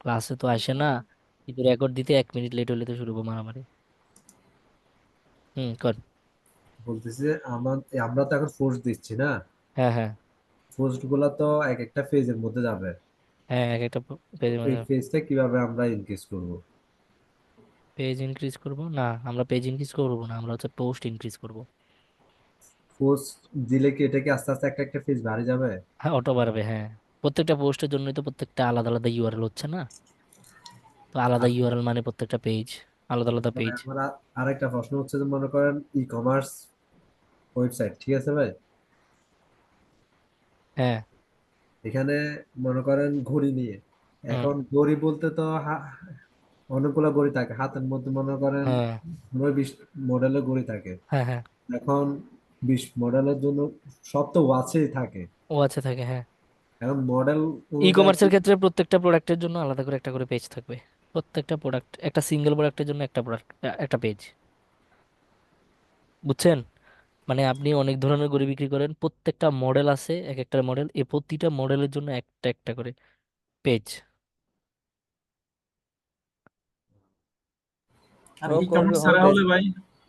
ক্লাসে তো আসে না, কিন্তু রেকর্ড দিতে 1 মিনিট লেট হলে তো শুরু করবো মারামারি। কর। বলতেছি যে আমরা তো এখন ফোর্স দিচ্ছি না, হ্যাঁ হ্যাঁ। পোস্ট গুলা তো এক একটা ফেজের মধ্যে যাবে। হ্যাঁ, এক একটা তো পেজের এই মধ্যে ফেজটা কিভাবে আমরা ইনক্রিজ করব? পেজ ইনক্রিজ করব না, আমরা পেজ ইনক্রিজ করবো না, আমরা হচ্ছে পোস্ট ইনক্রিজ করব। পোস্ট দিলে কি এটা কি আস্তে আস্তে একটা একটা ফেজ বাড়ে যাবে? হ্যাঁ, অটো বাড়বে, হ্যাঁ। প্রত্যেকটা পোস্টের জন্যই তো প্রত্যেকটা আলাদা আলাদা ইউআরএল হচ্ছে না? তো আলাদা আচ্ছা, ইউআরএল মানে প্রত্যেকটা পেজ, আলাদা আলাদা ভাই পেজ। আমার আরেকটা প্রশ্ন হচ্ছে যে মনে করেন ই কমার্স ওয়েবসাইট, ঠিক আছে ভাই? হ্যাঁ। এখানে মনে করেন ঘড়ি নিয়ে, হুম। এখন ঘড়ি বলতে তো অনেকগুলো ঘড়ি থাকে হাতের মধ্যে, মনে করেন হ্যাঁ 19-20 মডেলের ঘড়ি থাকে। হ্যাঁ। হ্যাঁ, এখন 20 মডেলের জন্য সব তো ওয়াচেই থাকে। ও আচ্ছা, থাকে, হ্যাঁ। এখন মডেল ই অনুযায়ী কি? কমার্সের ক্ষেত্রে প্রত্যেকটা প্রোডাক্টের জন্য আলাদা করে একটা করে পেজ থাকবে। প্রত্যেকটা প্রোডাক্ট, একটা সিঙ্গেল প্রোডাক্টের জন্য একটা প্রোডাক্ট, একটা পেজ। বুঝছেন? মানে আপনি অনেক ধরনের গড়ি বিক্রি করেন, প্রত্যেকটা মডেল আছে, এক একটা মডেল, এ প্রতিটা মডেলের জন্য একটা একটা করে পেজ। আর ও ই করবে কমার্স হোম ছাড়া পেজ, হলে ভাই?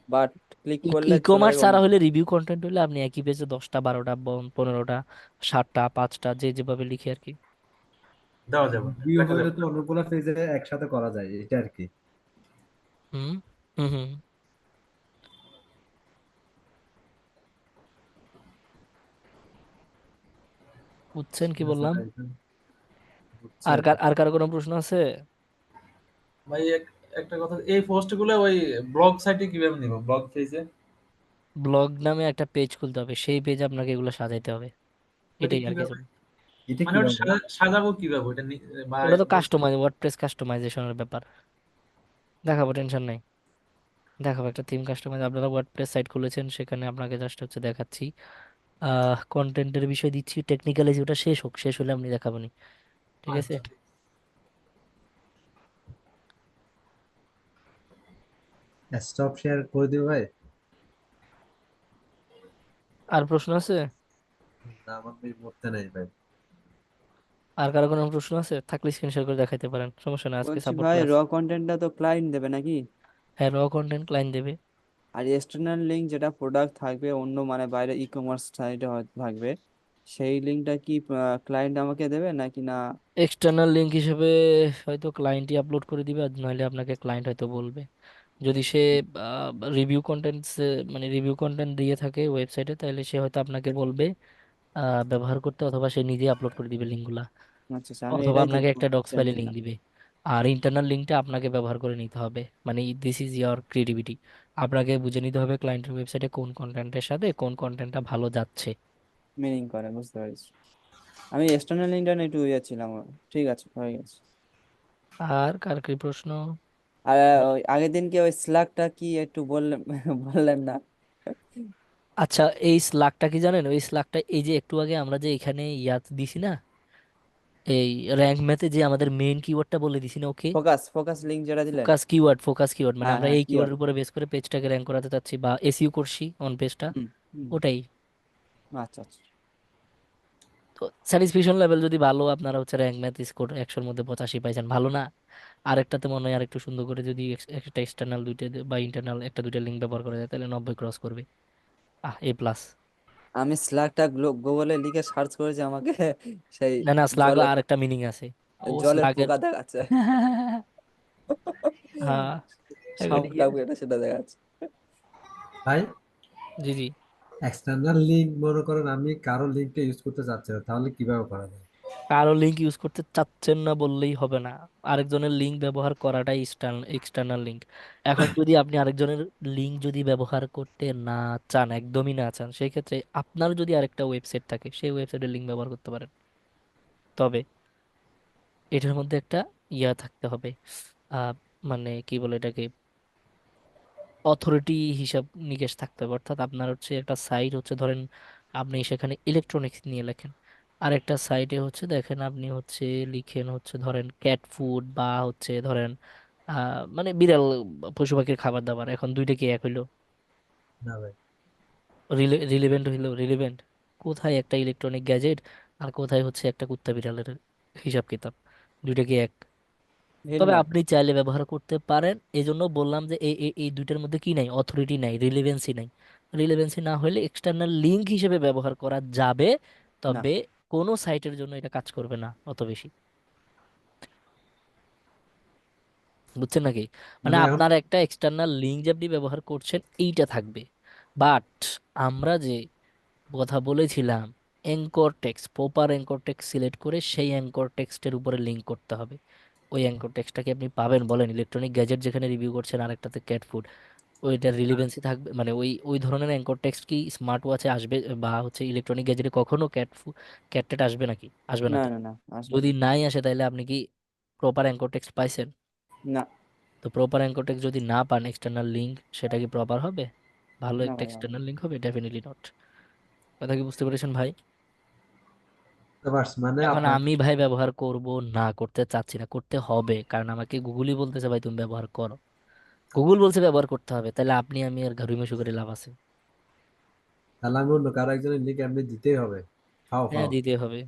বাট ক্লিক ই করলে ই চলে কমার্স যাবে অন্য ছাড়া হলে পেজ। রিভিউ কন্টেন্ট হলে আপনি একই পেজে 10টা 12টা 15টা 7টা 5টা যে যেভাবে লিখে আর কি। দেওয়া যাবে, ভিউ লেখা হইলে যাবে। তো অনেকগুলো পেজে একসাথে করা যায়, এটা আর কি। হুম হুম হুম। বুঝছেন কি ঠিক আছে বললাম? ভাই, বুঝছেন। আর কারো কোনো প্রশ্ন আছে? ভাই একটা কথা, এই পোস্ট গুলো ওই ব্লগ সাইটে কিভাবে নিব, ব্লগ পেজে? ব্লগ নামে একটা পেজ খুলতে হবে, সেই পেজ আপনাকে এগুলো সাজাইতে হবে। ওইটা এটাই আর কিছু কিভাবে, না। এটা মানে ওটা কিভাবে? সাজাবো কিভাবে ওটা বা ওটা তো কাস্টমাইজ, ওয়ার্ডপ্রেস কাস্টমাইজেশনের ব্যাপার। দেখাবো, টেনশন নাই। দেখাবো একটা থিম কাস্টমাইজ। আপনারা ওয়ার্ডপ্রেস সাইট খুলেছেন, সেখানে আপনাকে জাস্ট হচ্ছে দেখাচ্ছি। কন্টেন্টের বিষয় দিচ্ছি, টেকনিক্যাল ওটা শেষ হোক, শেষ হলে আপনি দেখাবনি। ঠিক আছে। আচ্ছা ঠিক। স্টপ শেয়ার করে দিও ভাই। আর প্রশ্ন আছে? না, আমার ভাই মরতে নাই ভাই। আর কারো কোনো প্রশ্ন আছে থাকলে স্ক্রিন শেয়ার করে দেখাইতে পারেন, সমস্যা নেই, আজকে বলছি সাপোর্ট ভাই, ক্লাস। র কন্টেন্টটা তো ক্লায়েন্ট দেবে নাকি? হ্যাঁ, র কন্টেন্ট ক্লায়েন্ট দেবে। আর এক্সটার্নাল লিঙ্ক যেটা প্রোডাক্ট থাকবে অন্য মানে বাইরে ই কমার্স সাইটে থাকবে, সেই লিঙ্কটা কি ক্লায়েন্ট আমাকে দেবে নাকি না? এক্সটার্নাল লিঙ্ক হিসেবে হয়তো ক্লায়েন্টই আপলোড করে দিবে, আর নইলে আপনাকে ক্লায়েন্ট হয়তো বলবে। যদি সে রিভিউ কন্টেন্ট, মানে রিভিউ কন্টেন্ট দিয়ে থাকে ওয়েবসাইটে, তাহলে সে হয়তো আপনাকে বলবে ব্যবহার করতে, অথবা সে নিজে আপলোড করে দিবে লিঙ্কগুলা। আচ্ছা আচ্ছা, আমি অথবা এটাই তো আপনাকে একটা ডক্স ফাইলে লিঙ্ক জানছিলাম। দিবে। আর ইন্টারনাল লিঙ্কটা আপনাকে ব্যবহার করে নিতে হবে। মানে দিস ইজ ইয়ার ক্রিয়েটিভিটি। আপনাকে বুঝে নিতে হবে ক্লায়েন্টের ওয়েবসাইটে কোন কন্টেন্টের সাথে কোন কন্টেন্টটা ভালো যাচ্ছে। মিনিং করে, বুঝতে পারছি। আমি এক্সটার্নাল লিঙ্কটা নিয়ে একটু ইয়ে ছিলাম। ঠিক আছে, হয়ে গেছে। আর কার কি প্রশ্ন? আর ওই আগের দিনকে ওই স্ল্যাগটা কি একটু বললেন বললেন না? আচ্ছা, এই স্লাগটা কি জানেন? ওই স্লাগটা এই যে একটু আগে আমরা যে এখানে ইয়াত দিছি না, এই র্যাঙ্ক ম্যাথে যে আমাদের মেইন কিওয়ার্ডটা বলে দিছি না, ওকে। ফোকাস ফোকাস লিঙ্ক যেটা দিলেন। ফোকাস কিওয়ার্ড মানে হ্যাঁ আমরা হ্যাঁ, এই কি আর। কিওয়ার্ডের উপরে বেস করে পেজটাকে র্যাঙ্ক করাতে চাচ্ছি বা এসইও করছি অন পেজটা। হুম হুম। ওটাই। আচ্ছা আচ্ছা। তো স্যাটিসফ্যাকশন লেভেল যদি ভালো, আপনারা হচ্ছে র্যাঙ্ক ম্যাথ স্কোর 100-র মধ্যে 85 পাইছেন, ভালো না? আরেকটাতে মনে হয় আর একটু সুন্দর করে যদি একটা এক্সটার্নাল দুইটা বা ইন্টারনাল একটা দুইটা লিঙ্ক ব্যবহার করা যায়, তাহলে 90 ক্রস করবে। A+। আমি স্ল্যাগটা গুগলে লিখে সার্চ করেছি, আমাকে সেই না না, স্লাগ জলে আর একটা মিনিং আছে। ও জলে স্লাগের পোকা দেখাচ্ছে। হ্যাঁ, সাপ এখানে গিয়ে। টাপ এটা সেটা দেখাচ্ছে। ভাই, জি জি। এক্সটার্নাল লিঙ্ক মনে করেন আমি কারো লিঙ্কটা ইউজ করতে চাচ্ছি না, তাহলে কিভাবে করা যায়? কারো লিঙ্ক ইউজ করতে চাচ্ছেন না বললেই হবে না। আরেকজনের লিঙ্ক ব্যবহার করাটাই এক্সটার্নাল লিঙ্ক। এখন যদি আপনি আরেকজনের লিঙ্ক যদি ব্যবহার করতে না চান, একদমই না চান, সেই ক্ষেত্রে আপনার যদি আরেকটা ওয়েবসাইট থাকে, সেই ওয়েবসাইটের লিঙ্ক ব্যবহার করতে পারেন। তবে এটার মধ্যে একটা ইয়া থাকতে হবে। আহ মানে কি বলে এটাকে, অথরিটি হিসাব নিকেশ থাকতে হবে। অর্থাৎ আপনার হচ্ছে একটা সাইট হচ্ছে, ধরেন আপনি সেখানে ইলেকট্রনিক্স নিয়ে লেখেন, আর একটা সাইটে হচ্ছে দেখেন আপনি হচ্ছে লিখেন হচ্ছে ধরেন ক্যাট ফুড, বা হচ্ছে ধরেন মানে বিড়াল পশু পাখির খাবার দাবার, এখন দুইটা কি এক হইলো? না ভাই। রিলেভেন্ট হইলো? রিলেভেন্ট? কোথায় একটা ইলেকট্রনিক গ্যাজেট আর কোথায় হচ্ছে একটা কুত্তা বিড়ালের হিসাব কিতাব? দুইটা কি এক? তবে ভিন্ন। আপনি চাইলে ব্যবহার করতে পারেন। এই জন্য বললাম যে এই এই এই দুইটার মধ্যে কি নাই, অথরিটি নাই, রিলেভেন্সি নাই। রিলেভেন্সি না হলে এক্সটার্নাল লিঙ্ক হিসেবে ব্যবহার করা যাবে, না। তবে কোনো সাইটের জন্য এটা কাজ করবে না অত বেশি। বুঝছেন নাকি? মানে মানে এখন আপনার একটা এক্সটার্নাল লিঙ্ক যে আপনি ব্যবহার করছেন এইটা থাকবে, বাট আমরা যে কথা বলেছিলাম anchor text, proper anchor text select করে সেই অ্যাঙ্কর টেক্সটের উপরে লিঙ্ক করতে হবে। ওই অ্যাঙ্কর টেক্সটটা কি আপনি পাবেন বলেন? ইলেকট্রনিক গ্যাজেট যেখানে রিভিউ করছেন, আরেকটাতে ক্যাট ফুড, ওইটার রিলিভেন্সি থাকবে? মানে ওই ওই ধরনের অ্যাঙ্কর টেক্সট কি স্মার্ট ওয়াচে আসবে বা হচ্ছে ইলেকট্রনিক গ্যাজেটে কখনো ক্যাট টেট আসবে নাকি? আসবে না না তো। না না, আসবে যদি না। নাই আসে তাহলে আপনি কি প্রপার অ্যাঙ্কর টেক্সট পাইছেন? না। তো প্রপার অ্যাঙ্কর টেক্সট যদি না পান, এক্সটার্নাল লিঙ্ক সেটা কি প্রপার হবে? ভালো না একটা ভাই, হবে এক্সটার্নাল না। লিঙ্ক হবে? Definitely not. কথা কি বুঝতে পেরেছেন ভাই? বুঝতে পারছি, মানে এখন আপনার আমি ভাই ব্যবহার করব না, করতে চাচ্ছি না, করতে হবে, কারণ আমাকে গুগলই বলতেছে ভাই তুমি ব্যবহার করো। গুগল বলছে ব্যবহার করতে হবে, তাহলে আপনি আমি আর ঘাড়ুই মেশু করে লাভ আছে? তাহলে আমি অন্য কারো একজনের লিঙ্ক এমনি দিতেই হবে। ফাও হ্যাঁ, ফাও। দিতে হবে।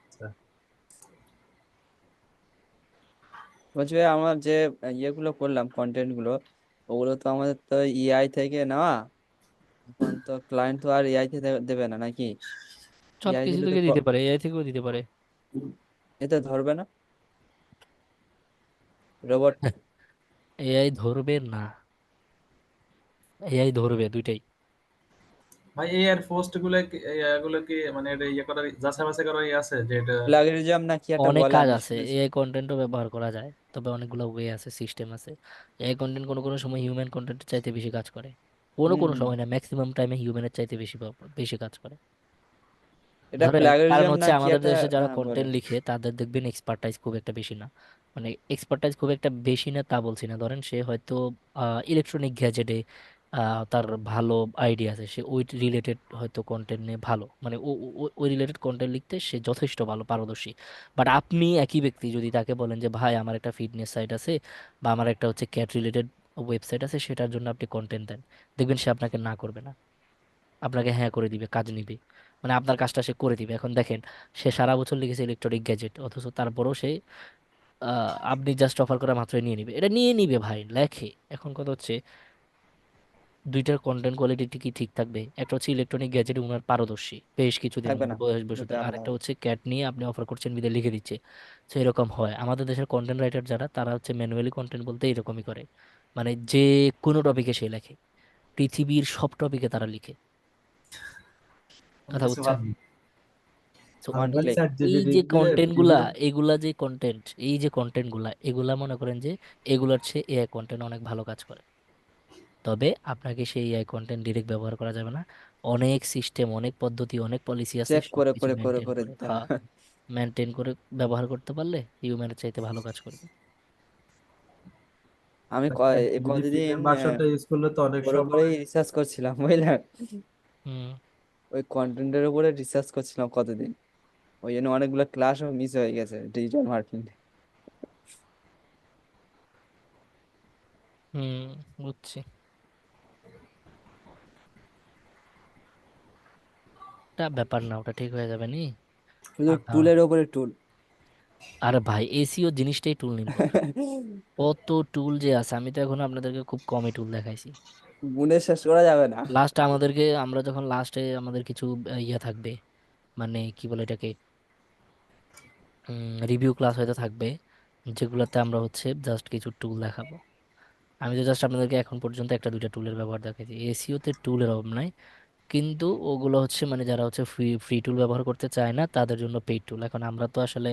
আচ্ছা। বলছি ভাই, আমার যে ইয়েগুলো করলাম, কন্টেন্ট গুলো, ওগুলো তো আমাদের তো ইআই থেকে নেওয়া। এখন তো ক্লায়েন্ট তো আর এআই থেকে দেবে না নাকি? সব এআই কিছু দিলে তো থেকে দিতে পারে, এআই থেকেও দিতে পারে। এতে ধরবে না রোবট? এআই ধরবে না, এআই ধরবে দুইটাই। ভাই এই আর পোস্ট গুলো এগুলো কি মানে এটা ইয়ে করার যাচাই বাছাই করার ইয়ে আছে যে এটা? প্লাগরিজম না কি একটা অনেক বলে, কাজ আমি আছে, শুনেছি। এআই কন্টেন্টও ব্যবহার করা যায়, তবে অনেকগুলো ওয়ে আছে, সিস্টেম আছে। এআই কন্টেন্ট কোনো কোনো সময় হিউম্যান কন্টেন্টের চাইতে বেশি কাজ করে। কোনো হুম কোনো হুম। সময় না, ম্যাক্সিমাম টাইমে হিউম্যানের চাইতে বেশি বেশি কাজ করে। এটা ধরেন কারণ প্লাগরিজম না হচ্ছে কি আমাদের একটা, দেশে যারা হ্যাঁ বলে। কন্টেন্ট লিখে তাদের দেখবেন এক্সপার্টাইজ খুব একটা বেশি না। মানে এক্সপার্টাইজ খুব একটা বেশি না তা বলছি না, ধরেন সে হয়তো ইলেকট্রনিক গ্যাজেটে তার ভালো আইডিয়া আছে, সে ওই রিলেটেড হয়তো কন্টেন্ট নিয়ে ভালো, মানে ওই রিলেটেড কন্টেন্ট লিখতে সে যথেষ্ট ভালো পারদর্শী। বাট আপনি একই ব্যক্তি যদি তাকে বলেন যে ভাই আমার একটা ফিটনেস সাইট আছে বা আমার একটা হচ্ছে ক্যাট রিলেটেড ওয়েবসাইট আছে, সেটার জন্য আপনি কন্টেন্ট দেন, দেখবেন সে আপনাকে না করবে না, আপনাকে হ্যাঁ করে দিবে, কাজ নিবে, মানে আপনার কাজটা সে করে দিবে। এখন দেখেন, সে সারা বছর লিখেছে ইলেকট্রনিক গ্যাজেট, অথচ তারপরেও সে আপনি জাস্ট অফার করা মাত্রই নিয়ে নিবে, এটা নিয়ে নিবে ভাই, লেখে। এখন কথা হচ্ছে দুইটার কন্টেন্ট কোয়ালিটি কি ঠিক থাকবে? একটা হচ্ছে ইলেকট্রনিক গ্যাজেটে উনার পারদর্শী বেশ কিছুদিন থাকবে মানে না, বয়স দুটো বসে, আলাদা আরেকটা হবে। হচ্ছে ক্যাট নিয়ে আপনি অফার করছেন বিদে লিখে দিচ্ছে। তো এরকম হয় আমাদের দেশের কন্টেন্ট রাইটার যারা, তারা হচ্ছে ম্যানুয়ালি কন্টেন্ট বলতে এরকমই করে, মানে যে কোনো টপিকে সে লেখে, পৃথিবীর সব টপিকে তারা লিখে। কোনো কথা কিছু বুঝছেন? বাদ তো ওয়ান ভাই ক্লিক। চ্যাট এই জিপিটি যে দিয়ে কন্টেন্ট গুলা, প্রিমিয়াম। এগুলা মনে করেন যে এগুলার চেয়ে এআই কন্টেন্ট অনেক ভালো কাজ করে। তবে আপনাকে সেই এআই কন্টেন্ট ডিরেক্ট ব্যবহার করা যাবে না, অনেক সিস্টেম, অনেক পদ্ধতি, অনেক পলিসি আছে, চেক করে সবকিছু করে করে মেনটেন করে করে, দিতে হ্যাঁ, হবে। মেনটেন করে ব্যবহার করতে পারলে হিউম্যানের চাইতে ভালো কাজ করবে। আমি চ্যাট জিপিটি কতদিন প্রিমিয়াম ভার্সনটা ইউজ করলে তো অনেক ওর উপরেই সময়। রিসার্চ করছিলাম বুঝলেন। হুম। ওই কন্টেন্টের উপরে রিসার্চ করছিলাম কতদিন। ওই জন্য অনেকগুলো ক্লাসও মিস হয়ে গেছে ডিজিটাল মার্কেটিং। হুম, বুঝছি। এটা ব্যাপার না, ওটা ঠিক হয়ে যাবে নি। শুধু আধা। টুলের উপরে টুল। আরে ভাই এসিও জিনিসটাই টুল নির্ভর, কত টুল যে আছে, আমি তো এখন আপনাদেরকে খুব কমই টুল দেখাইছি। গুণে শেষ করা যাবে না। লাস্ট আমাদেরকে, আমরা যখন লাস্টে আমাদের কিছু ইয়ে থাকবে, মানে কি বলে এটাকে, রিভিউ ক্লাস হয়তো থাকবে, যেগুলোতে আমরা হচ্ছে জাস্ট কিছু টুল দেখাবো। আমি তো জাস্ট আপনাদেরকে এখন পর্যন্ত একটা দুইটা টুলের ব্যবহার দেখাইছি, এসিওতে টুলের অভাব নাই। কিন্তু ওগুলো হচ্ছে মানে যারা হচ্ছে ফ্রি ফ্রি টুল ব্যবহার করতে চায় না তাদের জন্য পেইড টুল। এখন আমরা তো আসলে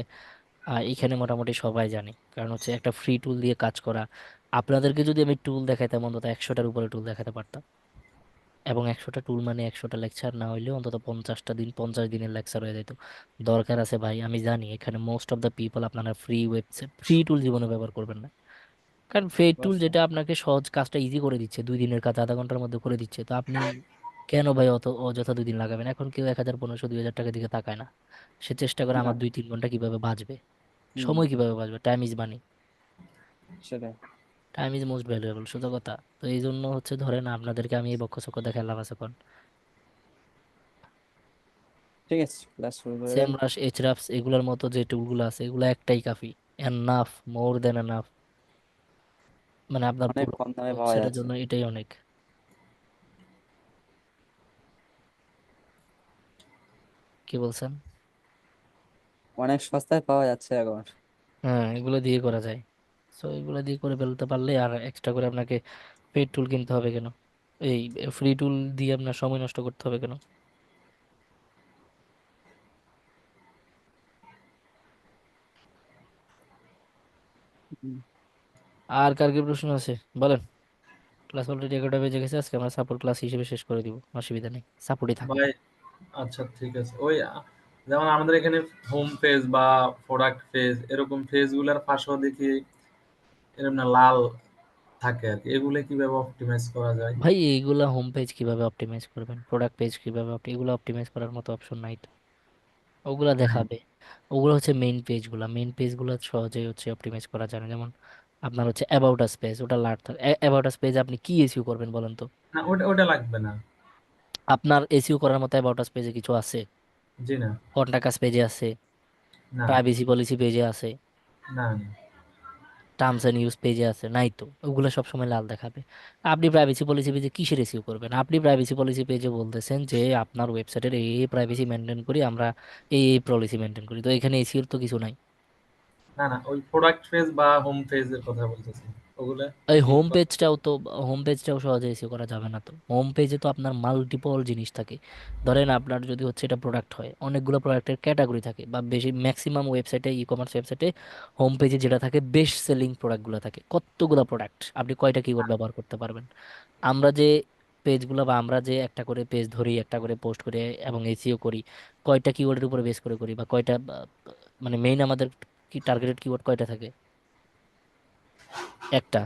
এখানে মোটামুটি সবাই জানি, কারণ হচ্ছে একটা ফ্রি টুল দিয়ে কাজ করা। আপনাদেরকে যদি আমি টুল দেখাইতাম অন্তত 100টার উপরে টুল দেখাতে পারতাম, এবং 100টা টুল মানে 100টা লেকচার না হইলেও অন্তত 50টা দিন, 50 দিনের লেকচার হয়ে যেত। দরকার আছে ভাই, আমি জানি এখানে মোস্ট অফ দ্য পিপল আপনারা ফ্রি ওয়েবসাইট, ফ্রি টুল জীবনে ব্যবহার করবেন না। কারণ ফ্রি টুল অবশ্যই। যেটা আপনাকে সহজ কাজটা ইজি করে দিচ্ছে, 2 দিনের কাজ আধা ঘন্টার মধ্যে করে দিচ্ছে, তো আপনি কেন ভাই অত অযথা 2 দিন লাগাবেন? এখন কেউ 1,500 2,000 টাকার দিকে তাকায় না, সে চেষ্টা করে না। আমার 2-3 ঘন্টা কিভাবে বাঁচবে, হুম। সময় কিভাবে বাঁচবে, টাইম ইজ মানি, সেটাই। টাইম ইজ মোস্ট ভ্যালুয়েবল, সোজা কথা। তো এই জন্য হচ্ছে ধরেন আপনাদেরকে আমি এই বক্ষ চক্ষ দেখালাম আছে কোন। ঠিক আছে, ক্লাস শুরু করে দেন। সেমরাশ, এইচরাফস এগুলোর মতো যে টুলগুলো আছে এগুলো একটাই কাফি। এনাফ, মোর দেন এনাফ। মানে আপনার অনেক পুরো কম দামে পাওয়া ওয়েবসাইটের যাচ্ছে। জন্য এটাই অনেক। কি বলছেন? অনেক সস্তায় পাওয়া যাচ্ছে এখন। হ্যাঁ, এগুলো দিয়ে করা যায়। সো এগুলো দিয়ে করে ফেলতে পারলে আর এক্সট্রা করে আপনাকে পেড টুল কিনতে হবে কেন? এই ফ্রি টুল দিয়ে আপনার সময় নষ্ট করতে হবে কেন? হুম। আর কার কি প্রশ্ন আছে বলেন। ক্লাস অলরেডি 11টা বেজে গেছে, আজকে আমরা সাপোর্ট ক্লাস হিসেবে শেষ করে দিব, অসুবিধা নেই, সাপোর্টই থাকবো। ভাই আচ্ছা ঠিক আছে, ওই যেমন আমাদের এখানে হোম পেজ বা প্রোডাক্ট পেজ এরকম পেজগুলোর পাশেও দেখি এরকম না লাল থাকে আর কি, এগুলো কিভাবে অপটিমাইজ করা যায়? ভাই এইগুলা হোম পেজ কিভাবে অপটিমাইজ করবেন, প্রোডাক্ট পেজ কিভাবে এগুলো অপটিমাইজ করার মতো অপশন নাই তো। ওগুলা দেখাবে। ওগুলো হচ্ছে মেইন পেজগুলা, মেইন পেজগুলো সহজেই হচ্ছে অপটিমাইজ করা যায় না। যেমন আপনার হচ্ছে অ্যাবাউট আস পেজ, ওটা লার্ট থাকে। অ্যাবাউট আস পেজ আপনি কি এসইও করবেন বলেন তো? না ওটা ওটা লাগবে না। আপনার এসইও করার মতো অ্যাবাউট আস পেজে কিছু আছে? জি না। কন্টাক্ট আস পেজে আছে, না প্রাইভেসি পলিসি পেজে আছে, না না। টার্মস এন্ড ইউজ পেজে আছে? নাই তো, ওগুলো সবসময় লাল দেখাবে। আপনি প্রাইভেসি পলিসি পেজে কিসের রিসিভ করবেন? আপনি প্রাইভেসি পলিসি পেজে বলতেছেন যে আপনার ওয়েবসাইটের এই প্রাইভেসি মেনটেন করি আমরা, এই পলিসি মেনটেন করি, তো এখানে এসিওর তো কিছু নাই। না না, ওই প্রোডাক্ট পেজ বা হোম পেজের কথা বলতেছি, ওগুলা এই কি হোম পেজটাও তো, হোম পেজটাও সহজে এসিও করা যাবে না তো। হোম পেজে তো আপনার মাল্টিপল জিনিস থাকে। ধরেন আপনার যদি হচ্ছে এটা প্রোডাক্ট হয়, অনেকগুলো প্রোডাক্টের ক্যাটাগরি থাকে, বা বেশি ম্যাক্সিমাম ওয়েবসাইটে, ই কমার্স ওয়েবসাইটে হোম পেজে যেটা থাকে বেস্ট সেলিং প্রোডাক্টগুলো থাকে। কতগুলো প্রোডাক্ট, আপনি কয়টা কিওয়ার্ড ব্যবহার করতে পারবেন? আমরা যে পেজগুলো, বা আমরা যে একটা করে পেজ ধরি, একটা করে পোস্ট করে এবং এসইও করি, কয়টা কিওয়ার্ডের উপরে বেস করে করি, বা কয়টা মানে মেইন আমাদের কি টার্গেটেড কিওয়ার্ড কয়টা থাকে? একটা,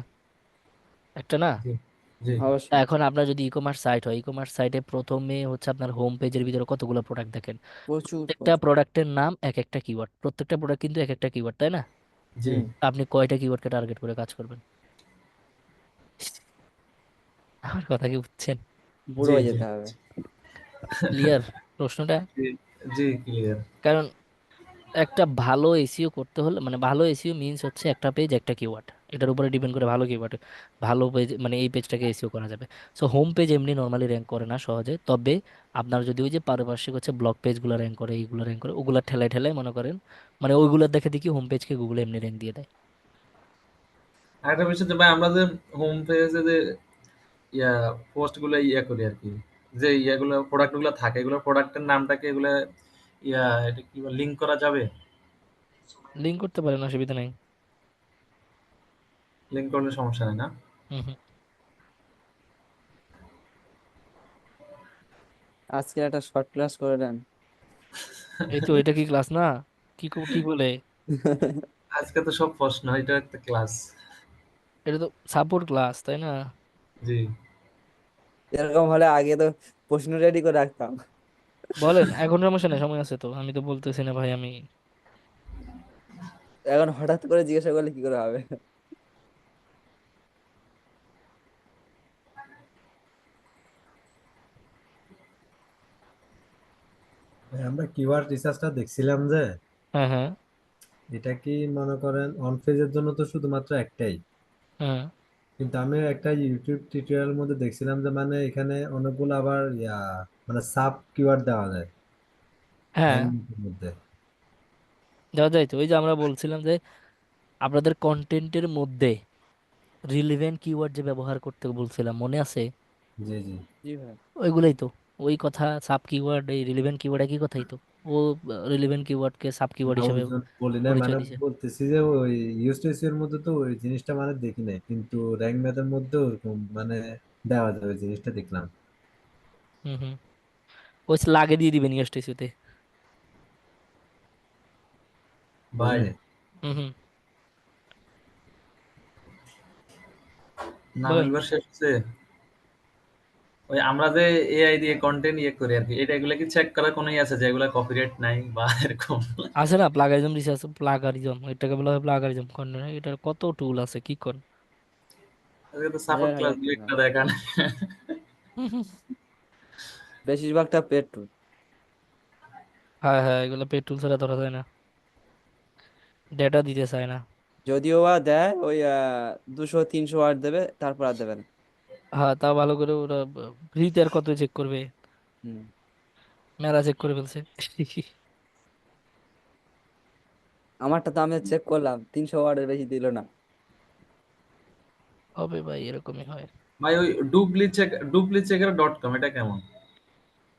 একটা না? জি জি। অবশ্যই। এখন আপনার যদি ই কমার্স সাইট হয়, ই কমার্স সাইটে প্রথমে হচ্ছে আপনার হোম পেজের ভিতরে কতগুলো প্রোডাক্ট দেখেন। প্রচুর প্রত্যেকটা প্রচুর। প্রোডাক্টের নাম এক একটা কিওয়ার্ড, প্রত্যেকটা প্রোডাক্ট কিন্তু এক একটা কিওয়ার্ড, তাই না? জি। হুম। আপনি কয়টা কিওয়ার্ডকে টার্গেট করে কাজ করবেন? আমার কথা কি বুঝছেন? বুড়ো জি হয়ে জি। যেতে হবে। ক্লিয়ার প্রশ্নটা? জি জি ক্লিয়ার। কারণ একটা ভালো এসইও করতে হলে, মানে ভালো এসইও মিন্স হচ্ছে একটা পেজ একটা কিওয়ার্ড, এটার উপরে ডিপেন্ড করে ভালো কিওয়ার্ড, ভালো পেজ, মানে এই পেজটাকে এসইও করা যাবে। সো হোম পেজ এমনি নর্মালি র্যাঙ্ক করে না সহজে, তবে আপনার যদি ওই যে পারিপার্শ্বিক হচ্ছে ব্লগ পেজগুলো র্যাঙ্ক করে, এইগুলো র্যাঙ্ক করে, ওগুলা ঠেলায় ঠেলায় মনে করেন, মানে ওইগুলো দেখে দেখি হোম পেজকে গুগলে এমনি র্যাঙ্ক দিয়ে দেয়। আরেকটা বিষয় যে ভাই আমরা যে হোম পেজে যে ইয়া পোস্ট গুলো ইয়া করি আর কি, যে ইয়াগুলো প্রোডাক্ট গুলো থাকে, এগুলো প্রোডাক্টের নামটাকে এগুলো ইয়া এটা কি লিংক করা যাবে? লিঙ্ক করতে পারেন, অসুবিধা নেই। লিংক করলে সমস্যা নেই না? হুম হুম। আজকে একটা শর্ট ক্লাস করে দেন। এই তো, এটা কি ক্লাস না? কি বলে? আজকে তো সব প্রশ্ন, এটা একটা ক্লাস। এটা তো সাপোর্ট ক্লাস, তাই না? জি। এরকম হলে আগে তো প্রশ্ন রেডি করে রাখতাম। বলেন, এখন সমস্যা নেই, সময় আছে তো, আমি তো বলতেছি না ভাই আমি। এখন হঠাৎ করে জিজ্ঞাসা করলে কি করে হবে? আমরা কিওয়ার্ড রিসার্চটা দেখছিলাম যে হ্যাঁ হ্যাঁ এটা কি মনে করেন অন পেজের জন্য তো শুধুমাত্র একটাই, হ্যাঁ কিন্তু আমি একটা ইউটিউব টিউটোরিয়াল মধ্যে দেখছিলাম যে মানে এখানে অনেকগুলো আবার মানে সাব কিওয়ার্ড দেওয়া যায় হ্যাঁ, র্যাঙ্ক মধ্যে। দেওয়া যায় তো। ওই যে আমরা বলছিলাম যে আপনাদের কন্টেন্টের মধ্যে রিলেভেন্ট কিওয়ার্ড যে ব্যবহার করতে বলছিলাম, মনে আছে? জি জি। জি ভাই। ওইগুলাই তো, ওই কথা। সাব কিওয়ার্ড, এই রিলেভেন্ট কিওয়ার্ড একই কথাই তো। ও রিলেভেন্ট কিওয়ার্ডকে সাব কিওয়ার্ড না হিসেবে ওইজন বলি না, পরিচয় মানে দিছে। বলতেছি যে ওই ইউএসটিসি এর মধ্যে তো ওই জিনিসটা মানে দেখি নাই, কিন্তু র্যাঙ্ক ম্যাথের মধ্যে ওরকম মানে দেওয়া যাবে জিনিসটা দেখলাম। হুম হুম। ওই লাগে দিয়ে দিবেন ইউএসটিসিতে। ভাই বুঝলি? হুম হুম। বলেন। নামিল ভাই শেষ হচ্ছে। ওই আমরা যে এআই দিয়ে কন্টেন্ট ইয়ে করি আর কি, এটা এগুলা কি চেক করার কোনো ইয়ে আছে যে এগুলা কপিরাইট নাই বা এরকম? আছে না প্লাগারিজম রিসার্চ, প্লাগারিজম, এটাকে বলা হয় প্লাগারিজম কন্টেন্ট। এটার কত টুল আছে, কি কোন? আজকে তো হাজার সাপোর্ট ক্লাস হাজার দুই টাকা। একটা দেখান। হুম হুম। বেশিরভাগটা পেড টু। হ্যাঁ হ্যাঁ, এগুলো পেট্রোল ছাড়া ধরা যায় না, ডেটা দিতে চায় না। যদিও বা দেয় ওই 200-300 ওয়াট দেবে, তারপর আর দেবে না। হ্যাঁ, তা ভালো করে ওরা ফ্রিতে আর কত চেক করবে, হুম। মেলা চেক করে ফেলছে। আমারটা তো আমি চেক করলাম, 300 ওয়াটের বেশি দিল না। হবে ভাই, এরকমই হয়। ভাই ওই ডুপ্লিচেকার.কম এটা কেমন?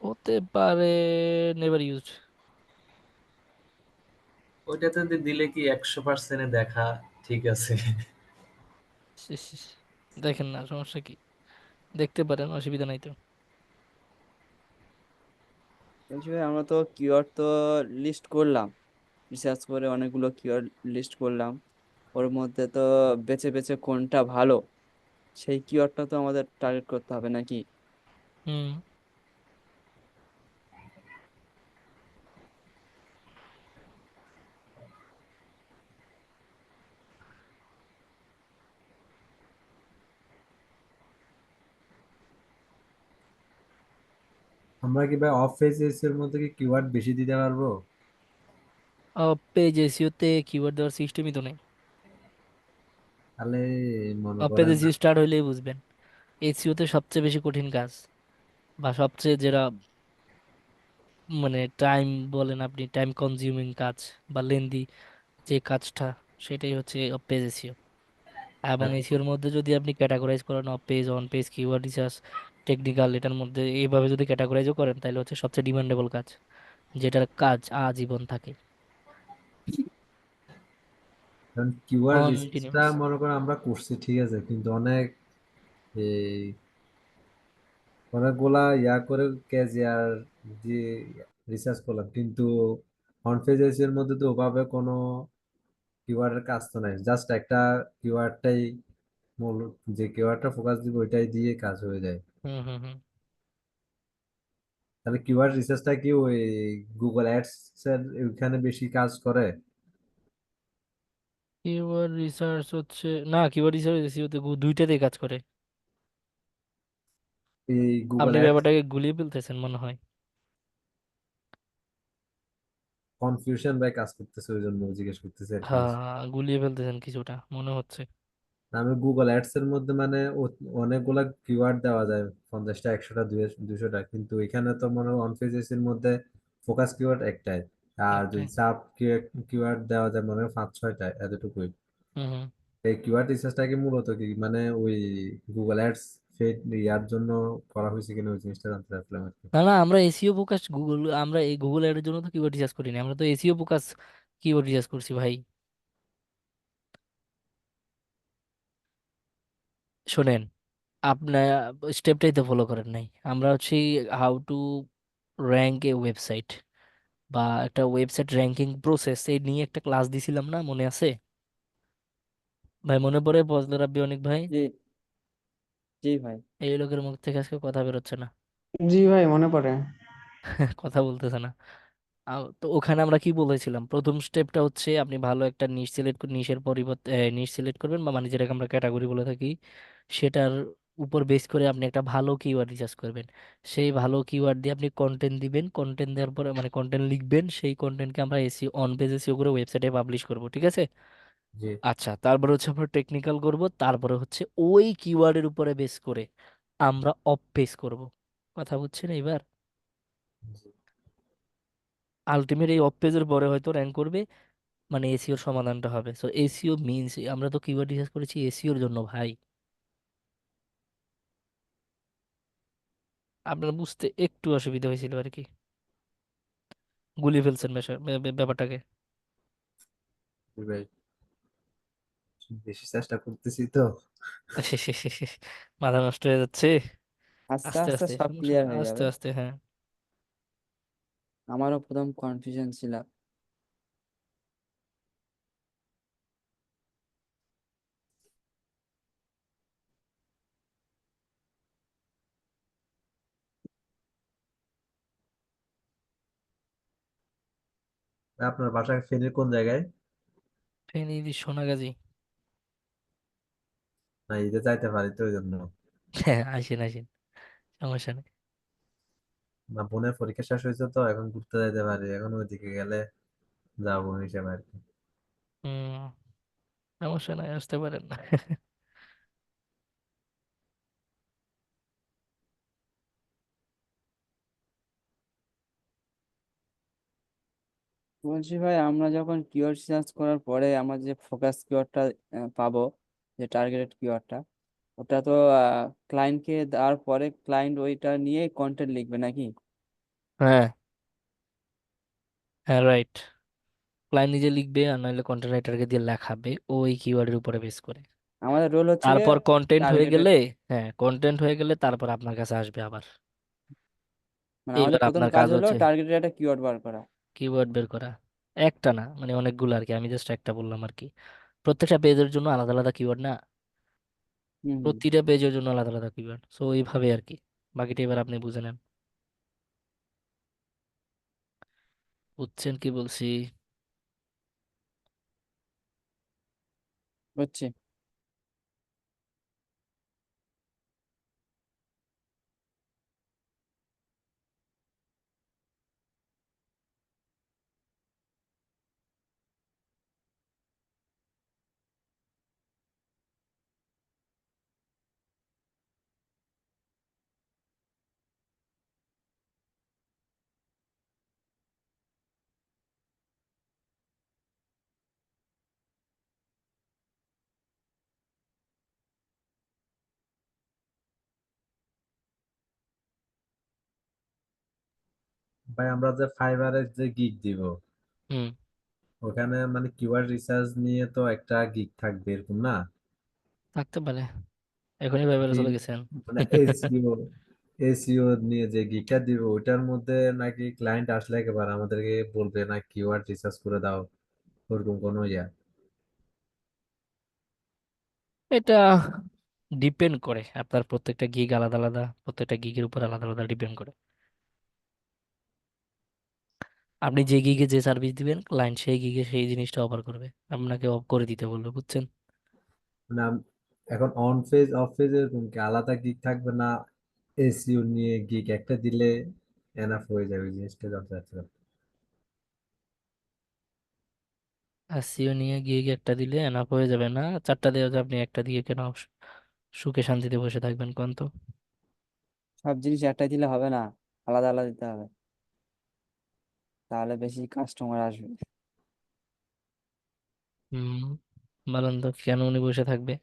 হতে পারে, নেভার ইউজ। ওইটাতে দিলে কি 100% দেখা ঠিক আছে? দেখেন না, সমস্যা কি, দেখতে পারেন, অসুবিধা নাই তো। বলছি ভাই, আমরা তো কিওয়ার্ড তো লিস্ট করলাম, রিসার্চ করে অনেকগুলো কিওয়ার্ড লিস্ট করলাম। ওর মধ্যে তো বেছে বেছে কোনটা ভালো, সেই কিওয়ার্ডটা তো আমাদের টার্গেট করতে হবে নাকি? হুম। আমরা কি ভাই অফ পেজ এর মধ্যে কি কিওয়ার্ড বেশি দিতে পারবো? পেজ এসইও তে কিওয়ার্ড দেওয়ার সিস্টেমই তো নেই। তাহলে মনে পেজ করেন এসইও স্টার্ট হইলেই বুঝবেন। এসইও তে সবচেয়ে বেশি কঠিন কাজ, বা সবচেয়ে যেটা মানে টাইম, বলেন আপনি টাইম কনজিউমিং কাজ বা লেন্দি যে কাজটা, সেটাই হচ্ছে পেজ এসইও। এবং আর এসইওর মধ্যে যদি আপনি ক্যাটাগরাইজ করেন of page, on page, keyword research, technical, এটার মধ্যে এইভাবে যদি ক্যাটাগরাইজও করেন, তাহলে হচ্ছে সবচেয়ে ডিমান্ডেবল কাজ, যেটার কাজ আজীবন থাকে, কারণ কিওয়ার্ড রিসার্চটা কন্টিনিউয়াস। মনে করেন আমরা করছি ঠিক আছে, কিন্তু অনেক এই অনেকগুলা করে ক্যাজিয়ার দিয়ে রিসার্চ করলাম, কিন্তু ফ্রন্ট পেজ এর মধ্যে তো ওভাবে কোনো কিওয়ার্ডের কাজ তো নাই, জাস্ট একটা কিওয়ার্ডটাই মূল, যে কিওয়ার্ডটা ফোকাস দিব ওইটাই দিয়ে কাজ হয়ে যায়। হুম হুম হুম। তাহলে কিওয়ার্ড রিসার্চটা কি ওই গুগল অ্যাডস এর ওইখানে বেশি কাজ করে? কিওয়ার্ড রিসার্চ হচ্ছে, না কিওয়ার্ড রিসার্চ এসইওতে দুইটাতেই কাজ করে। এই গুগল আপনি অ্যাডস ব্যাপারটাকে গুলিয়ে ফেলতেছেন মনে হয়। কনফিউশন বাই কাজ করতেছে, ওই জন্য জিজ্ঞেস করতেছি আর কি। হ্যাঁ, গুলিয়ে ফেলতেছেন কিছুটা মনে হচ্ছে। আমি গুগল অ্যাডস এর মধ্যে মানে অনেকগুলা কিওয়ার্ড দেওয়া যায়, 50টা 100টা 200টা, কিন্তু এখানে তো মনে হয় অন পেজেস এর মধ্যে ফোকাস কিওয়ার্ড একটাই, আর একটাই। যদি সাব কিওয়ার্ড দেওয়া যায় মনে হয় 5-6টা, এতটুকুই। হুম হুম। এই কিওয়ার্ড রিসার্চটা কি মূলত কি মানে ওই গুগল অ্যাডস ফেড ইয়ার জন্য করা হয়েছে কিনা, ওই জিনিসটা জানতে চাচ্ছিলাম আর কি। না না, আমরা এসইও ফোকাস গুগল, আমরা এই গুগল এর জন্য তো কিওয়ার্ড রিসার্চ করিনি, আমরা তো এসইও ফোকাস কিওয়ার্ড রিসার্চ করছি ভাই। শোনেন, আপনার স্টেপটাই তো ফলো করেন নাই। আমরা হচ্ছে how to rank A website, বা একটা ওয়েবসাইট র্যাঙ্কিং প্রসেস এই নিয়ে একটা ক্লাস দিছিলাম না, মনে আছে ভাই? মনে পড়ে ফজলে রাব্বি অনেক ভাই? জি, জি ভাই। এই লোকের মুখ থেকে আজকে কথা বেরোচ্ছে না। জি ভাই, মনে পড়ে। কথা বলতেছে না। তো ওখানে আমরা কি বলেছিলাম, প্রথম স্টেপটা হচ্ছে আপনি ভালো একটা নিশ সিলেক্ট, নিশের পরিবর্তে নিশ সিলেক্ট করবেন, বা মানে যেটাকে আমরা ক্যাটাগরি বলে থাকি, সেটার উপর বেস করে আপনি একটা ভালো কিওয়ার্ড রিসার্চ করবেন। সেই ভালো কিওয়ার্ড দিয়ে আপনি কন্টেন্ট দিবেন, কন্টেন্ট দেওয়ার পরে মানে কন্টেন্ট লিখবেন, সেই কন্টেন্টকে আমরা এসিও অন পেজ এসিও করে ওয়েবসাইটে পাবলিশ করব, ঠিক আছে? জি আচ্ছা, তারপরে হচ্ছে আমরা টেকনিক্যাল করব, তারপরে হচ্ছে ওই কিওয়ার্ডের উপরে বেস করে আমরা অফ পেজ করব। কথা বুঝছেন এইবার? জি। আলটিমেট এই অফ পেজের পরে হয়তো র্যাঙ্ক করবে, মানে এসিওর সমাধানটা হবে। সো এসিও মিনস, আমরা তো কিওয়ার্ড রিসার্চ করেছি এসিওর জন্য ভাই। আপনার বুঝতে একটু অসুবিধা হয়েছিল আর কি, গুলিয়ে ফেলছেন ব্যাপারটাকে। জি ভাই, বেশি চেষ্টা করতেছি তো। মাথা নষ্ট হয়ে যাচ্ছে। আস্তে আস্তে আস্তে আস্তে, সব সমস্যা ক্লিয়ার না, হয়ে আস্তে যাবে। আস্তে, হ্যাঁ। আমারও প্রথম কনফিউশন ছিল। আপনার বাসা ফেনীর কোন জায়গায়? ফেনী সোনাগাজী। না, ঈদে যাইতে পারি তো ওই জন্য। হ্যাঁ, আসেন আসেন, সমস্যা নেই। না, বোনের পরীক্ষা শেষ হয়েছে তো এখন ঘুরতে যেতে পারি, এখন ওইদিকে গেলে যাবো হিসেবে আর কি। হুম, সমস্যা নাই, আসতে পারেন না। বলছি ভাই, আমরা যখন কিওয়ার্ড সার্চ করার পরে আমরা যে ফোকাস কিওয়ার্ডটা পাবো, যে টার্গেটেড কিওয়ার্ডটা, ওটা তো ক্লায়েন্টকে দেওয়ার পরে ক্লায়েন্ট ওইটা নিয়ে কন্টেন্ট লিখবে নাকি? হ্যাঁ, হ্যাঁ, রাইট। ক্লায়েন্ট নিজে লিখবে আর নাহলে কন্টেন্ট রাইটারকে দিয়ে লেখাবে ওই কিওয়ার্ডের উপরে বেস করে। আমাদের রোল হচ্ছে গিয়ে তারপর কন্টেন্ট হয়ে টার্গেটেড, গেলে, হ্যাঁ, কন্টেন্ট হয়ে গেলে তারপর আপনার কাছে আসবে আবার। মানে আমাদের এইবার প্রথম আপনার কাজ কাজ হলো হচ্ছে টার্গেটেড একটা কিওয়ার্ড বার করা। কিওয়ার্ড বের করা। একটা না, মানে অনেকগুলো আর কি, আমি জাস্ট একটা বললাম আর কি। প্রত্যেকটা পেজের জন্য আলাদা আলাদা কিওয়ার্ড না, হুম হুম। প্রতিটা পেজের জন্য আলাদা আলাদা কিওয়ার্ড, সো এইভাবে আর কি। বাকিটা এবার আপনি বুঝে নেন। বুঝছেন কি বলছি? বুঝছি। ভাই আমরা যে ফাইবারের যে গিগ দিব, হুম, ওখানে মানে কিওয়ার্ড রিসার্চ নিয়ে তো একটা গিগ থাকবে এরকম না? থাকতে পারে। এখনই ভেবে জি, চলে গেছেন। মানে এসইও, এসইও নিয়ে যে গিগটা দিব ওইটার মধ্যে নাকি ক্লায়েন্ট আসলে একেবারে আমাদেরকে বলবে না কিওয়ার্ড রিসার্চ করে দাও, ওরকম কোনো ইয়া? এটা ডিপেন্ড করে, আপনার প্রত্যেকটা গিগ আলাদা আলাদা, প্রত্যেকটা গিগের উপর আলাদা আলাদা ডিপেন্ড করে। আপনি যে গিগে যে সার্ভিস দিবেন, ক্লায়েন্ট সেই গিগে সেই জিনিসটা অফার করবে, আপনাকে অফ করে দিতে বলবে, বুঝছেন? মানে এখন অন ফেজ অফ ফেজ এরকম কি আলাদা গিগ থাকবে না? এসইও নিয়ে গিগ একটা দিলে এনাফ হয়ে যাবে জিনিসটা জানতে চাচ্ছিলাম। আর সিও নিয়ে গিগ একটা দিলে এনাফ হয়ে যাবে না? চারটা দেওয়া আপনি একটা দিয়ে কেন সুখে শান্তিতে বসে থাকবেন কোন তো? সব জিনিস একটাই দিলে হবে না, আলাদা আলাদা দিতে হবে, তাহলে বেশি কাস্টমার আসবে। হুম, বলেন তো কেন উনি বসে থাকবে?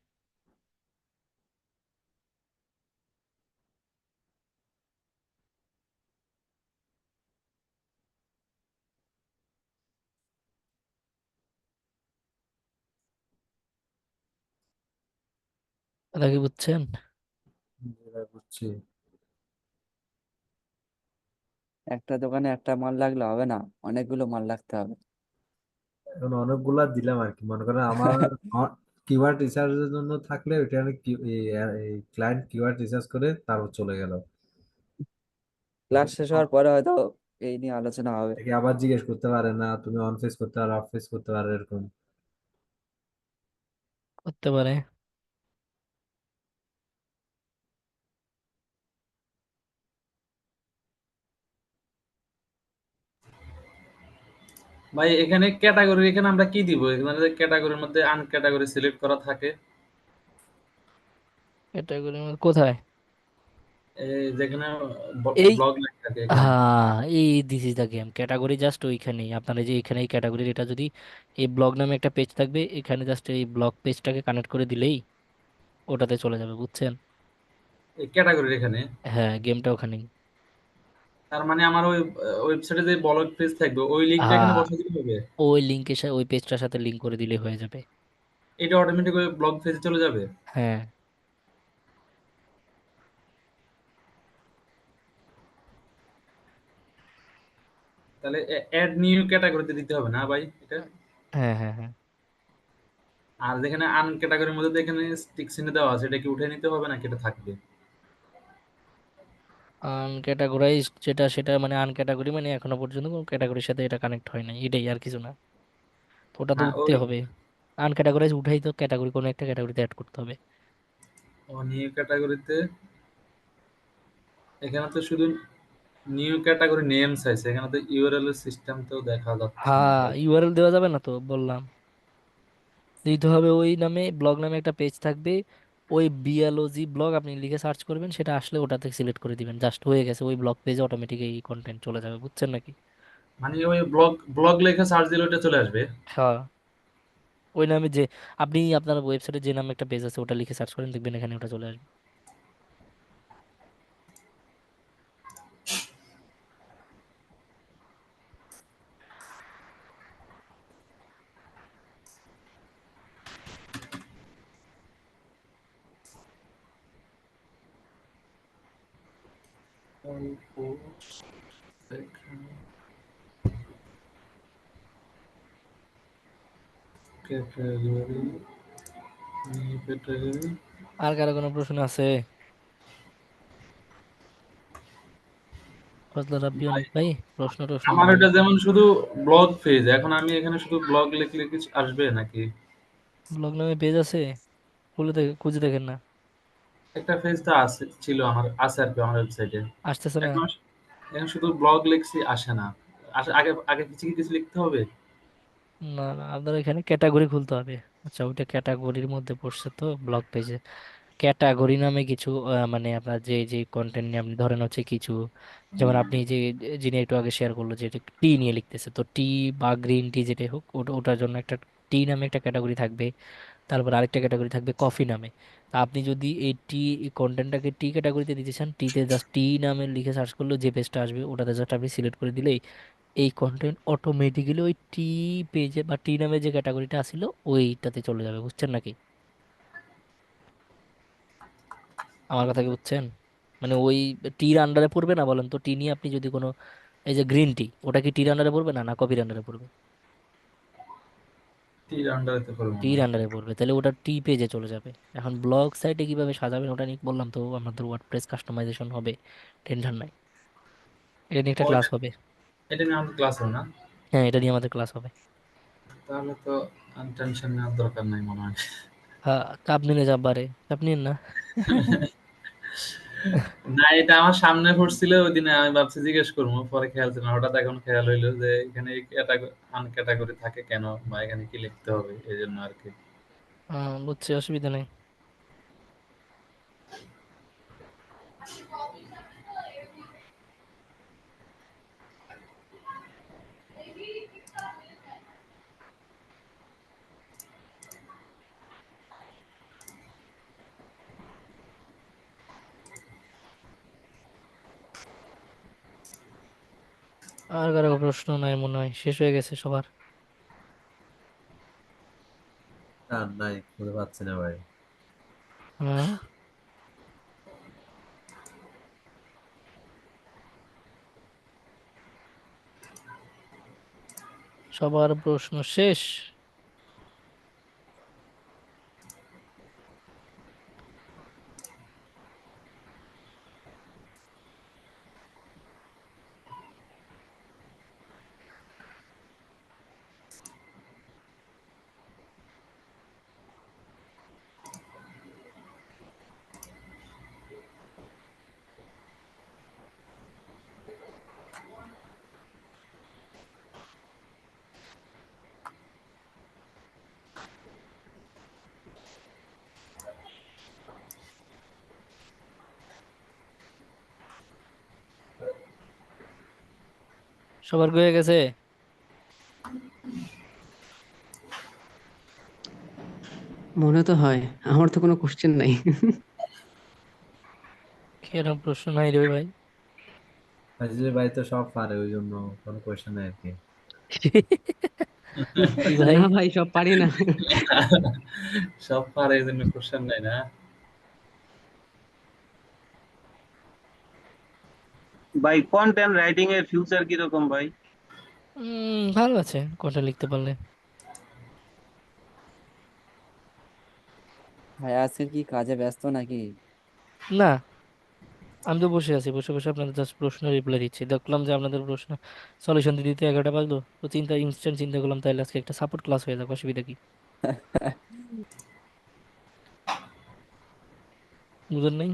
কথা কি বুঝছেন? যেটা বুঝছি। একটা দোকানে একটা মাল লাগলে হবে না, অনেকগুলো মাল রাখতে হবে। এখন অনেকগুলা দিলাম আর কি, মনে করেন আমার কিওয়ার্ড রিসার্চের জন্য থাকলে ওইটা ক্লায়েন্ট কিওয়ার্ড রিসার্চ করে তারপর চলে গেল। ক্লাস শেষ হওয়ার পরে হয়তো এই নিয়ে আলোচনা হবে। একে আবার জিজ্ঞেস করতে পারে না তুমি অন ফেস করতে পারো অফ ফেস করতে পারো এরকম? করতে পারে। ভাই এখানে ক্যাটাগরি, এখানে আমরা কি দিব? এখানে ক্যাটাগরির মধ্যে আনক্যাটাগরি সিলেক্ট করা থাকে। ক্যাটাগরি কোথায়? এই যেখানে এই, ব্লগ লেখা থাকে এখানে। হ্যাঁ, এই this is the game. Category just ওইখানেই, আপনার এই যে এখানে এই ক্যাটাগরির এটা যদি, এই ব্লগ নামে একটা পেজ থাকবে, এখানে জাস্ট এই ব্লগ পেজটাকে কানেক্ট করে দিলেই ওটাতে চলে যাবে, বুঝছেন? এই ক্যাটাগরির এখানে, হ্যাঁ, গেমটা ওখানেই। তার মানে আমার ওই ওয়েবসাইটে যে ব্লগ পেজ থাকবে ওই লিঙ্কটা এখানে হ্যাঁ, বসাই দিতে হবে। ওই লিঙ্কের সাথে, ওই পেজটার সাথে লিঙ্ক করে দিলে হয়ে যাবে। এটা অটোমেটিক ওই ব্লগ পেজে চলে যাবে। হ্যাঁ, তাহলে অ্যাড নিউ ক্যাটাগরিতে দিতে হবে না ভাই এটা? হ্যাঁ, হ্যাঁ, হ্যাঁ। আর যেখানে আন ক্যাটাগরির মধ্যে এখানে টিক চিহ্ন দেওয়া আছে, এটা কি উঠে নিতে হবে নাকি এটা থাকবে? আনক্যাটাগরাইজড যেটা, সেটা মানে আনক্যাটাগরি, মানে এখনো পর্যন্ত কোনো ক্যাটাগরির সাথে এটা কানেক্ট হয় নাই, এটাই আর কিছু না। তো ওটা তো হ্যাঁ, উঠতে ওই হবে। আনক্যাটাগরাইজ উঠাই তো ক্যাটাগরি, কোনো একটা ক্যাটাগরিতে অ্যাড করতে হবে। নিউ ক্যাটাগরিতে এখানে তো শুধু নিউ ক্যাটাগরি নেম চাইছে, এখানে তো ইউআরএল এর সিস্টেম তো দেখা যাচ্ছে না হ্যাঁ, ভাই। ইউআরএল দেওয়া যাবে না তো বললাম। দিতে হবে ওই নামে, ব্লগ নামে একটা পেজ থাকবে, ওই বিএলওজি ব্লগ আপনি লিখে সার্চ করবেন, সেটা আসলে ওটাতে সিলেক্ট করে দিবেন, জাস্ট হয়ে গেছে, ওই ব্লগ পেজে অটোমেটিক এই কন্টেন্ট চলে যাবে, বুঝছেন নাকি? মানে ওই ব্লগ ব্লগ লেখা সার্চ দিলে ওটা চলে আসবে? হ্যাঁ, ওই নামে যে আপনি আপনার ওয়েবসাইটে যে নামে একটা পেজ আছে ওটা লিখে সার্চ করেন, দেখবেন এখানে ওটা চলে আসবে। Category, new category. আর কারো কোনো প্রশ্ন আছে? ফজলা রাব্বি অনেক ভাই, প্রশ্ন টশ্ন আমার নাই। এটা যেমন শুধু ব্লগ পেজ, এখন আমি এখানে শুধু ব্লগ লিখলে কিছু আসবে নাকি? ব্লগ নামে পেজ আছে, খুলে দেখে খুঁজে দেখেন না। একটা পেজ তো আছে, ছিল আমার, আছে আর কি আমার ওয়েবসাইটে। আসতেছে না? এখন এখন শুধু ব্লগ লিখছি, আসে না। আগে আগে কিছু কি কিছু লিখতে হবে? না না, আপনার এখানে ক্যাটাগরি খুলতে হবে। আচ্ছা, ওইটা ক্যাটাগরির মধ্যে পড়ছে তো ব্লগ পেজে। ক্যাটাগরি নামে কিছু মানে আপনার যে যে কন্টেন্ট নিয়ে আপনি ধরেন হচ্ছে কিছু, যেমন আপনি যে যিনি একটু আগে শেয়ার করলো যে টি নিয়ে লিখতেছে, তো টি বা গ্রিন টি যেটাই হোক, ওটার জন্য একটা টি নামে একটা ক্যাটাগরি থাকবে। তারপর আরেকটা ক্যাটাগরি থাকবে কফি নামে। তা আপনি যদি এই টি কন্টেন্টটাকে টি ক্যাটাগরিতে দিতে চান, টিতে জাস্ট টি নামে লিখে সার্চ করলেও যে পেজটা আসবে ওটাতে জাস্ট আপনি সিলেক্ট করে দিলেই এই কন্টেন্ট অটোমেটিক্যালি ওই টি পেজে বা টি নামে যে ক্যাটাগরিটা আসছিল ওইটাতে চলে যাবে, বুঝছেন নাকি? আমার কথা কি বুঝছেন? মানে ওই টির আন্ডারে পড়বে না, বলেন তো? টি নিয়ে আপনি যদি কোনো, এই যে গ্রিন টি, ওটা কি টির আন্ডারে পড়বে না, না কপির আন্ডারে পড়বে? তীর আন্ডারে তো করবো মনে টির হয়। আন্ডারে পড়বে, তাহলে ওটা টি পেজে চলে যাবে। এখন ব্লগ সাইটে কিভাবে সাজাবেন ওটা নিয়ে বললাম তো, আমাদের ওয়ার্ডপ্রেস কাস্টমাইজেশন হবে, টেনশন নাই, এটা নিয়ে একটা ও, ক্লাস হবে। এটা নিয়ে আমাদের ক্লাস হবে না? হ্যাঁ, এটা নিয়ে আমাদের ক্লাস হবে। তাহলে তো টেনশন নেওয়ার দরকার নাই মনে হয়। হ্যাঁ, চাপ নিলে চাপ বাড়ে, চাপ নিন না। না, এটা আমার সামনে পড়ছিল ওই দিনে, আমি ভাবছি জিজ্ঞেস করবো, পরে খেয়াল ছিল না, হঠাৎ এখন খেয়াল হইলো যে এখানে আনক্যাটাগরি থাকে কেন, বা এখানে কি লিখতে হবে, এই জন্য আর কি। বুঝছি, অসুবিধা নেই। আর কারো প্রশ্ন নাই মনে হয়, শেষ হয়ে গেছে সবার। আর নাই, খুঁজে পাচ্ছি না ভাই। হ্যাঁ, সবার প্রশ্ন শেষ। সবার হয়ে গেছে? মনে তো হয়। আমার তো কোনো কোশ্চেন নাই। কেরম প্রশ্ন নাই রে ভাই? আজিজের ভাই তো সব পারে, ওই জন্য কোনো কোয়েশ্চেন নাই আর কি। কি ভাই? না ভাই, সব পারি না। সব পারে, এই জন্য কোশ্চেন নাই না? ভাই কন্টেন্ট রাইটিং এর ফিউচার কিরকম ভাই? ভালো আছে কোনটা লিখতে পারলে। ভাই আজকে কি কাজে ব্যস্ত নাকি? না, আমি তো বসে আছি, বসে বসে আপনাদের জাস্ট প্রশ্ন রিপ্লাই দিচ্ছি, দেখলাম যে আপনাদের প্রশ্ন সলিউশন দিতে দিতে 11টা বাজলো, তো ইনস্ট্যান্ট চিন্তা করলাম তাহলে আজকে একটা সাপোর্ট ক্লাস হয়ে যাক, অসুবিধা কি? বুঝেন নাই?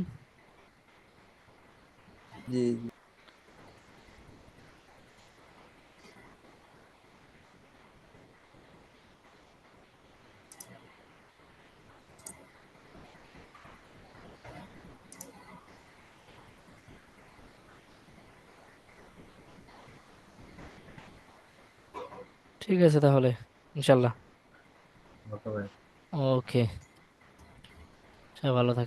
জি জি। ঠিক আছে তাহলে, ইনশাল্লাহ। ওকে ভাই। ওকে, সবাই ভালো থাকেন।